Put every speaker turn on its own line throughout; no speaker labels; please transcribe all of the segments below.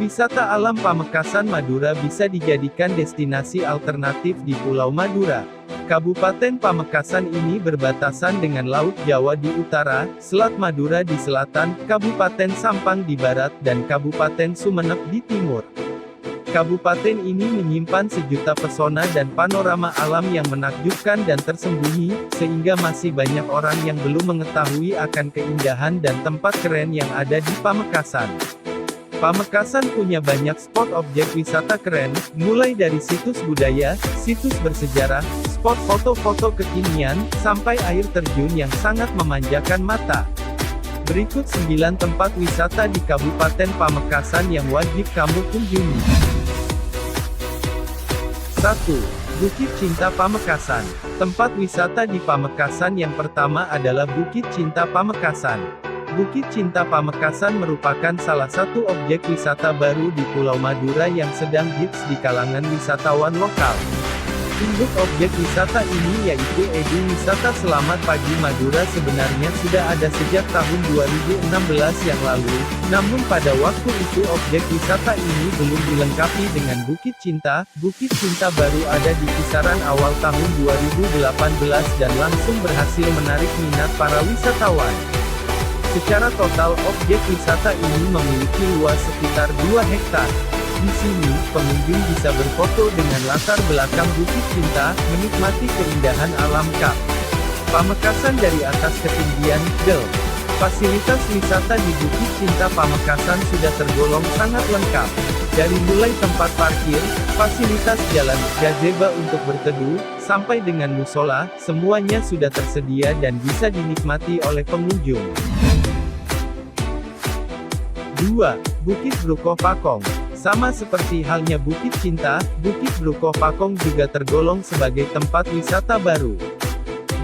Wisata alam Pamekasan Madura bisa dijadikan destinasi alternatif di Pulau Madura. Kabupaten Pamekasan ini berbatasan dengan Laut Jawa di utara, Selat Madura di selatan, Kabupaten Sampang di barat, dan Kabupaten Sumeneb di timur. Kabupaten ini menyimpan sejuta pesona dan panorama alam yang menakjubkan dan tersembunyi, sehingga masih banyak orang yang belum mengetahui akan keindahan dan tempat keren yang ada di Pamekasan. Pamekasan punya banyak spot objek wisata keren, mulai dari situs budaya, situs bersejarah, spot foto-foto kekinian, sampai air terjun yang sangat memanjakan mata. Berikut 9 tempat wisata di Kabupaten Pamekasan yang wajib kamu kunjungi. 1. Bukit Cinta Pamekasan. Tempat wisata di Pamekasan yang pertama adalah Bukit Cinta Pamekasan. Bukit Cinta Pamekasan merupakan salah satu objek wisata baru di Pulau Madura yang sedang hits di kalangan wisatawan lokal. Induk objek wisata ini yaitu Edu Wisata Selamat Pagi Madura sebenarnya sudah ada sejak tahun 2016 yang lalu, namun pada waktu itu objek wisata ini belum dilengkapi dengan Bukit Cinta. Bukit Cinta baru ada di kisaran awal tahun 2018 dan langsung berhasil menarik minat para wisatawan. Secara total objek wisata ini memiliki luas sekitar 2 hektar. Di sini, pengunjung bisa berfoto dengan latar belakang Bukit Cinta, menikmati keindahan alam Kap Pamekasan dari atas ketinggian Del. Fasilitas wisata di Bukit Cinta Pamekasan sudah tergolong sangat lengkap. Dari mulai tempat parkir, fasilitas jalan, gazebo untuk berteduh, sampai dengan musola, semuanya sudah tersedia dan bisa dinikmati oleh pengunjung. 2. Bukit Brukoh Pakong. Sama seperti halnya Bukit Cinta, Bukit Brukoh Pakong juga tergolong sebagai tempat wisata baru.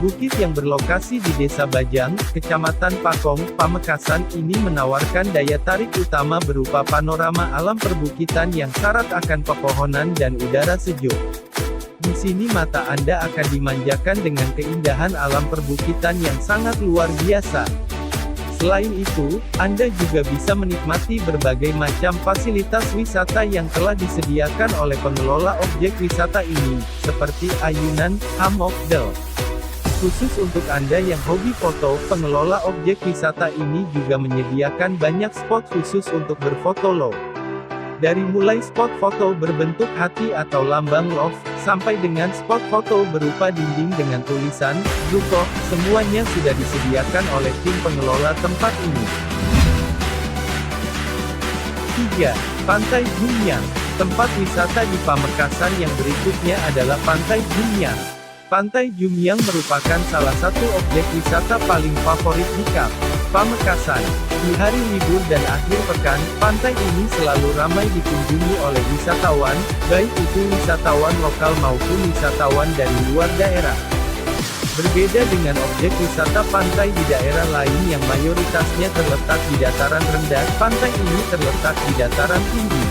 Bukit yang berlokasi di Desa Bajang, Kecamatan Pakong, Pamekasan ini menawarkan daya tarik utama berupa panorama alam perbukitan yang syarat akan pepohonan dan udara sejuk. Di sini mata Anda akan dimanjakan dengan keindahan alam perbukitan yang sangat luar biasa. Selain itu, Anda juga bisa menikmati berbagai macam fasilitas wisata yang telah disediakan oleh pengelola objek wisata ini, seperti ayunan, hammock, Del. Khusus untuk Anda yang hobi foto, pengelola objek wisata ini juga menyediakan banyak spot khusus untuk berfoto loh. Dari mulai spot foto berbentuk hati atau lambang love, sampai dengan spot foto berupa dinding dengan tulisan, Brukoh, semuanya sudah disediakan oleh tim pengelola tempat ini. 3. Pantai Jumyang. Tempat wisata di Pamekasan yang berikutnya adalah Pantai Jumyang. Pantai Jumyang merupakan salah satu objek wisata paling favorit di Kap Pamekasan. Di hari libur dan akhir pekan, pantai ini selalu ramai dikunjungi oleh wisatawan, baik itu wisatawan lokal maupun wisatawan dari luar daerah. Berbeda dengan objek wisata pantai di daerah lain yang mayoritasnya terletak di dataran rendah, pantai ini terletak di dataran tinggi.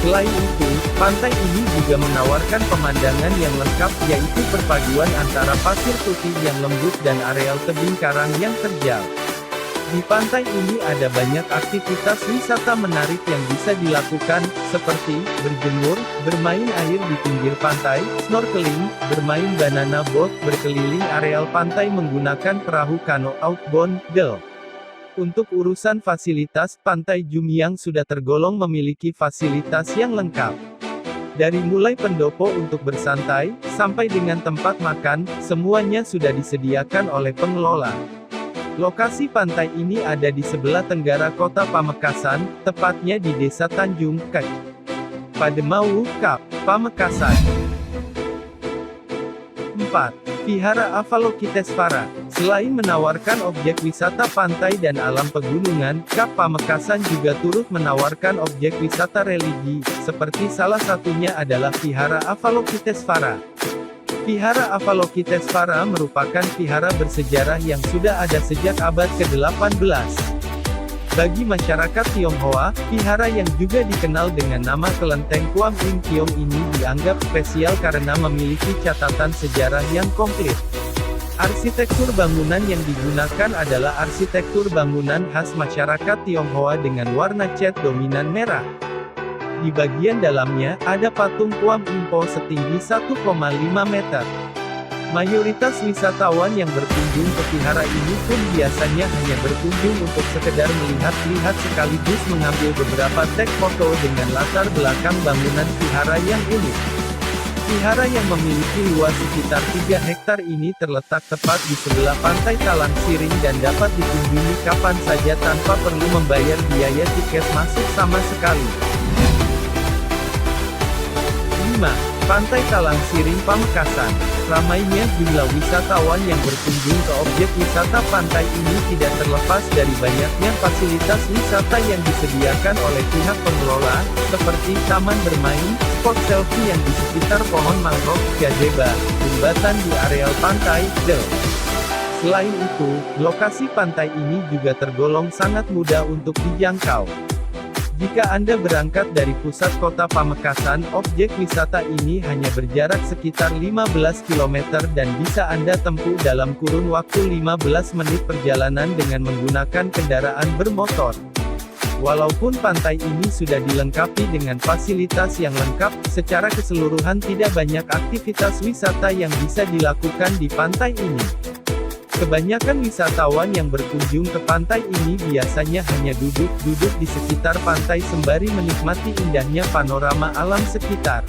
Selain itu, pantai ini juga menawarkan pemandangan yang lengkap yaitu perpaduan antara pasir putih yang lembut dan areal tebing karang yang terjal. Di pantai ini ada banyak aktivitas wisata menarik yang bisa dilakukan, seperti berjemur, bermain air di pinggir pantai, snorkeling, bermain banana boat, berkeliling areal pantai menggunakan perahu kano outbound, Del. Untuk urusan fasilitas, Pantai Jumyang sudah tergolong memiliki fasilitas yang lengkap. Dari mulai pendopo untuk bersantai, sampai dengan tempat makan, semuanya sudah disediakan oleh pengelola. Lokasi pantai ini ada di sebelah tenggara kota Pamekasan, tepatnya di Desa Tanjung, Kec Pademau, Kap Pamekasan. 4. Vihara Avalokitesvara. Selain menawarkan objek wisata pantai dan alam pegunungan, Kap Pamekasan juga turut menawarkan objek wisata religi, seperti salah satunya adalah Vihara Avalokitesvara. Vihara Avalokitesvara merupakan vihara bersejarah yang sudah ada sejak abad ke-18. Bagi masyarakat Tionghoa, vihara yang juga dikenal dengan nama Kelenteng Kuam Im Kiong ini dianggap spesial karena memiliki catatan sejarah yang komplit. Arsitektur bangunan yang digunakan adalah arsitektur bangunan khas masyarakat Tionghoa dengan warna cat dominan merah. Di bagian dalamnya, ada patung Kuam Impo setinggi 1,5 meter. Mayoritas wisatawan yang berkunjung ke vihara ini pun biasanya hanya berkunjung untuk sekedar melihat-lihat sekaligus mengambil beberapa tag foto dengan latar belakang bangunan vihara yang unik. Vihara yang memiliki luas sekitar 3 hektar ini terletak tepat di sebelah pantai Talang Siring dan dapat dikunjungi kapan saja tanpa perlu membayar biaya tiket masuk sama sekali. 5. Pantai Talang Siring Pamekasan. Ramainya jumlah wisatawan yang berkunjung ke objek wisata pantai ini tidak terlepas dari banyaknya fasilitas wisata yang disediakan oleh pihak pengelola, seperti taman bermain, spot selfie yang di sekitar pohon mangrove, gazebo, jembatan di areal pantai, Selain itu, lokasi pantai ini juga tergolong sangat mudah untuk dijangkau. Jika Anda berangkat dari pusat kota Pamekasan, objek wisata ini hanya berjarak sekitar 15 km dan bisa Anda tempuh dalam kurun waktu 15 menit perjalanan dengan menggunakan kendaraan bermotor. Walaupun pantai ini sudah dilengkapi dengan fasilitas yang lengkap, secara keseluruhan tidak banyak aktivitas wisata yang bisa dilakukan di pantai ini. Kebanyakan wisatawan yang berkunjung ke pantai ini biasanya hanya duduk-duduk di sekitar pantai sembari menikmati indahnya panorama alam sekitar.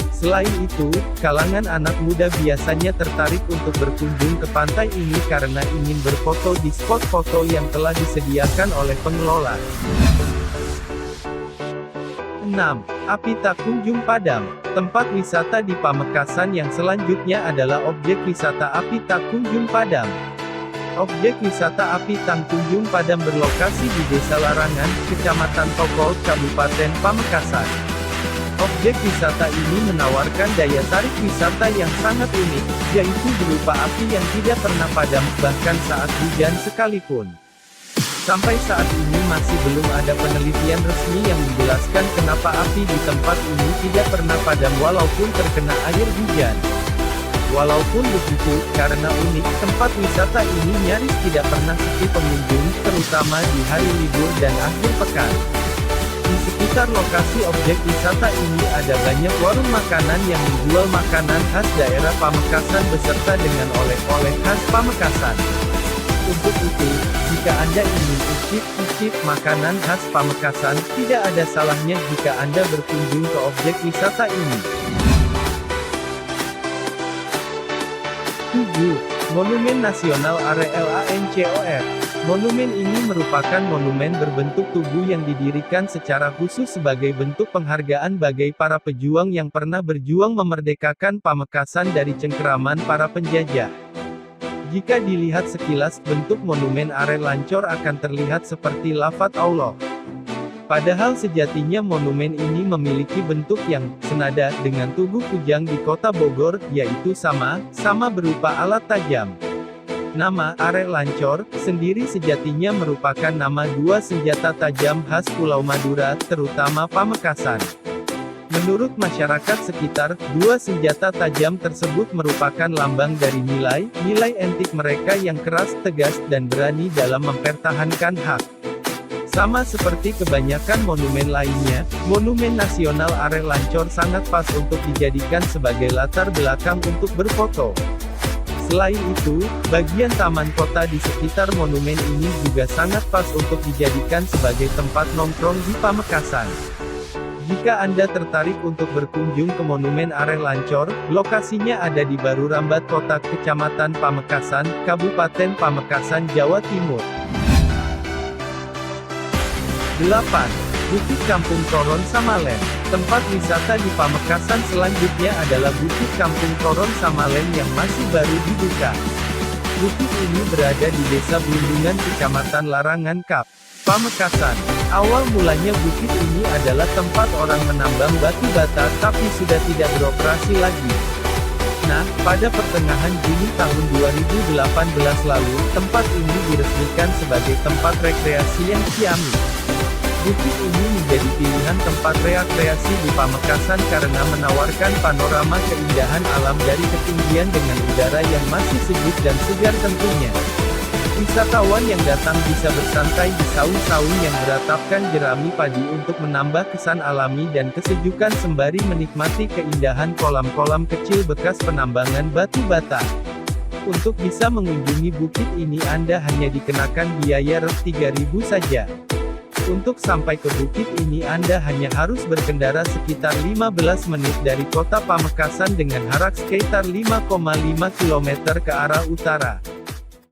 Selain itu, kalangan anak muda biasanya tertarik untuk berkunjung ke pantai ini karena ingin berfoto di spot foto yang telah disediakan oleh pengelola. 6. Api Tak Kunjung Padam. Tempat wisata di Pamekasan yang selanjutnya adalah objek wisata Api Tak Kunjung Padam. Objek wisata Api Tak Kunjung Padam berlokasi di Desa Larangan, Kecamatan Tokol, Kabupaten Pamekasan. Objek wisata ini menawarkan daya tarik wisata yang sangat unik, yaitu berupa api yang tidak pernah padam, bahkan saat hujan sekalipun. Sampai saat ini masih belum ada penelitian resmi yang menjelaskan kenapa api di tempat ini tidak pernah padam walaupun terkena air hujan. Walaupun begitu, karena unik, tempat wisata ini nyaris tidak pernah sepi pengunjung, terutama di hari libur dan akhir pekan. Di sekitar lokasi objek wisata ini ada banyak warung makanan yang menjual makanan khas daerah Pamekasan beserta dengan oleh-oleh khas Pamekasan. Untuk itu, jika Anda ingin icip-icip makanan khas Pamekasan, tidak ada salahnya jika Anda berkunjung ke objek wisata ini. 7. Monumen Nasional AREL-ANCOR. Monumen ini merupakan monumen berbentuk tugu yang didirikan secara khusus sebagai bentuk penghargaan bagi para pejuang yang pernah berjuang memerdekakan Pamekasan dari cengkeraman para penjajah. Jika dilihat sekilas, bentuk monumen AREL Lancor akan terlihat seperti lafaz Allah. Padahal sejatinya monumen ini memiliki bentuk yang senada dengan tugu kujang di kota Bogor, yaitu sama berupa alat tajam. Nama AREL Lancor sendiri sejatinya merupakan nama dua senjata tajam khas Pulau Madura, terutama Pamekasan. Menurut masyarakat sekitar, dua senjata tajam tersebut merupakan lambang dari nilai etik mereka yang keras, tegas, dan berani dalam mempertahankan hak. Sama seperti kebanyakan monumen lainnya, Monumen Nasional AREL Lancor sangat pas untuk dijadikan sebagai latar belakang untuk berfoto. Selain itu, bagian taman kota di sekitar monumen ini juga sangat pas untuk dijadikan sebagai tempat nongkrong di Pamekasan. Jika Anda tertarik untuk berkunjung ke Monumen AREL Lancor, lokasinya ada di Baru Rambat Kota, Kecamatan Pamekasan, Kabupaten Pamekasan, Jawa Timur. 8. Bukit Kampung Toron Samalen. Tempat wisata di Pamekasan selanjutnya adalah Bukit Kampung Toron Samalen yang masih baru dibuka. Bukit ini berada di Desa Blundungan, Kecamatan Larangan, Kap. Pamekasan. Awal mulanya bukit ini adalah tempat orang menambang batu bata, tapi sudah tidak beroperasi lagi. Nah, pada pertengahan Juni tahun 2018 lalu, tempat ini diresmikan sebagai tempat rekreasi yang ciamik. Bukit ini menjadi pilihan tempat rekreasi di Pamekasan karena menawarkan panorama keindahan alam dari ketinggian dengan udara yang masih sejuk dan segar tentunya. Wisatawan yang datang bisa bersantai di saung-saung yang beratapkan jerami padi untuk menambah kesan alami dan kesejukan sembari menikmati keindahan kolam-kolam kecil bekas penambangan batu bata. Untuk bisa mengunjungi bukit ini Anda hanya dikenakan biaya Rp3.000 saja. Untuk sampai ke bukit ini Anda hanya harus berkendara sekitar 15 menit dari kota Pamekasan dengan jarak sekitar 5,5 km ke arah utara.